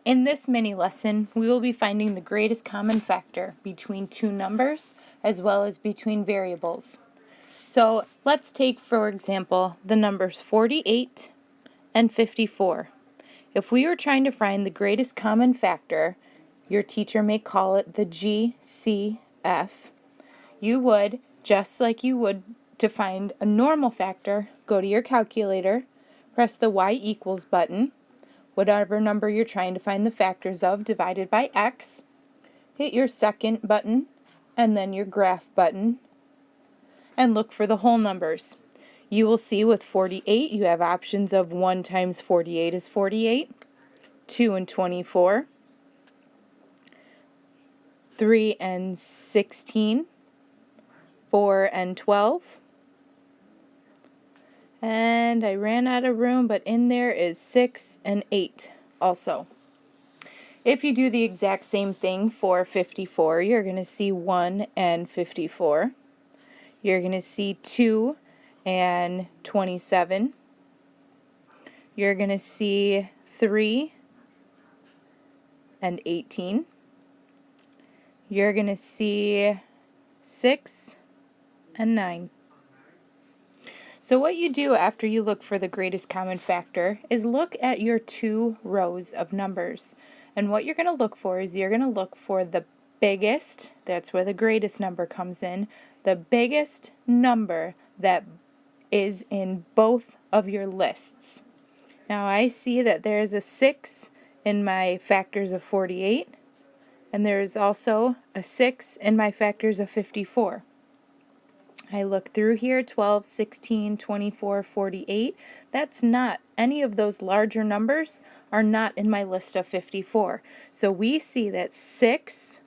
In this mini lesson, we will be finding the greatest common factor between two numbers as well as between variables. So let's take, for example, the numbers 48 and 54. If we were trying to find the greatest common factor, your teacher may call it the GCF, you would, just like you would to find a normal factor, go to your calculator, press the y equals button, whatever number you're trying to find the factors of divided by x, hit your second button, and then your graph button, and look for the whole numbers. You will see with 48 you have options of 1 times 48 is 48, 2 and 24, 3 and 16, 4 and 12, and I ran out of room, but in there is 6 and 8 also. If you do the exact same thing for 54, you're going to see 1 and 54. You're going to see 2 and 27. You're going to see 3 and 18. You're going to see 6 and 9. So what you do after you look for the greatest common factor is look at your two rows of numbers. And what you're going to look for is you're going to look for the biggest, that's where the greatest number comes in, the biggest number that is in both of your lists. Now I see that there is a 6 in my factors of 48, and there is also a 6 in my factors of 54. I look through here, 12, 16, 24, 48. That's not, any of those larger numbers are not in my list of 54. So we see that 6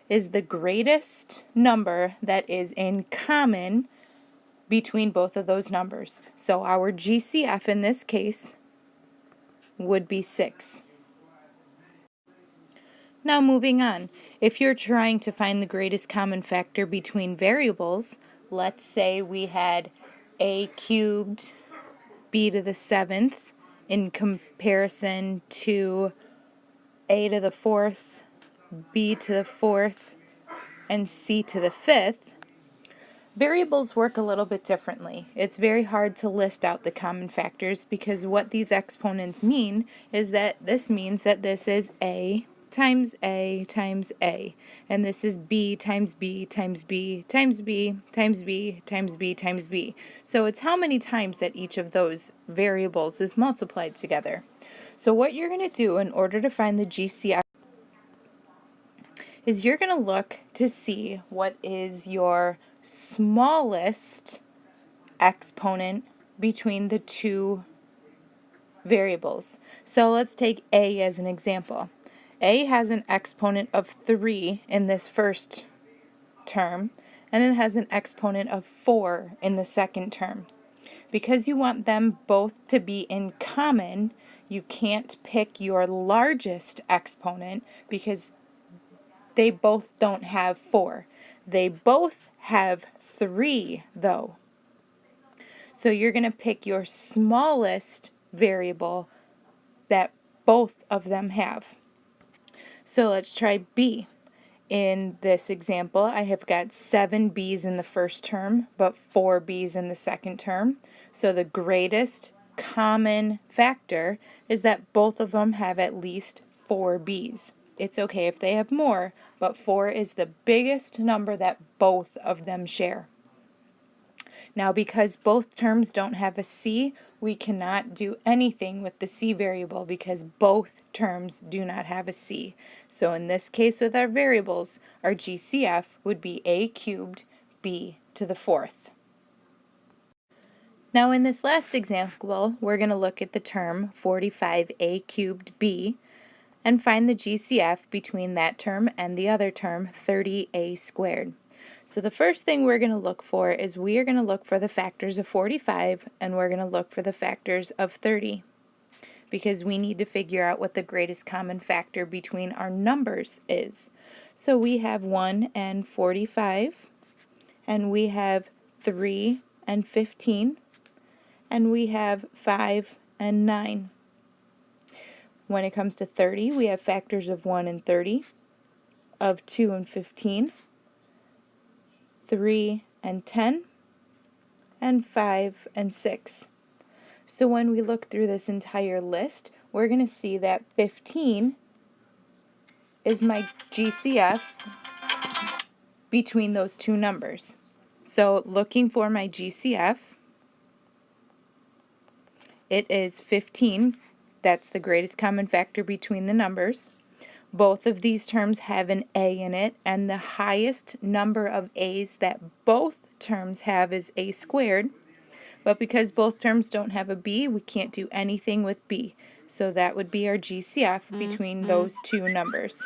is the greatest number that is in common between both of those numbers. So our GCF in this case would be 6. Now moving on, if you're trying to find the greatest common factor between variables, let's say we had a cubed b to the 7th in comparison to a to the 4th, b to the 4th, and c to the 5th, variables work a little bit differently. It's very hard to list out the common factors because what these exponents mean is that this means that this is a times a times a, and this is b times b times b times b times b times b times b. So it's how many times that each of those variables is multiplied together. So what you're going to do in order to find the GCF is you're going to look to see what is your smallest exponent between the two variables. So let's take a as an example. A has an exponent of 3 in this first term, and it has an exponent of 4 in the second term. Because you want them both to be in common, you can't pick your largest exponent because they both don't have 4. They both have 3 though. So you're going to pick your smallest variable that both of them have. So let's try b. In this example, I have got 7 b's in the first term, but 4 b's in the second term. So the greatest common factor is that both of them have at least 4 b's. It's okay if they have more, but 4 is the biggest number that both of them share. Now, because both terms don't have a c, we cannot do anything with the c variable because both terms do not have a c. So in this case with our variables, our GCF would be a cubed b to the 4th. Now in this last example, we're going to look at the term 45a cubed b and find the GCF between that term and the other term, 30a squared. So the first thing we're going to look for is we are going to look for the factors of 45 and we're going to look for the factors of 30 because we need to figure out what the greatest common factor between our numbers is. So we have 1 and 45, and we have 3 and 15, and we have 5 and 9. When it comes to 30, we have factors of 1 and 30, of 2 and 15, 3 and 10, and 5 and 6. So when we look through this entire list, we're going to see that 15 is my GCF between those two numbers. So looking for my GCF, it is 15. That's the greatest common factor between the numbers. Both of these terms have an A in it, and the highest number of A's that both terms have is A squared. But because both terms don't have a B, we can't do anything with B. So that would be our GCF between those two numbers.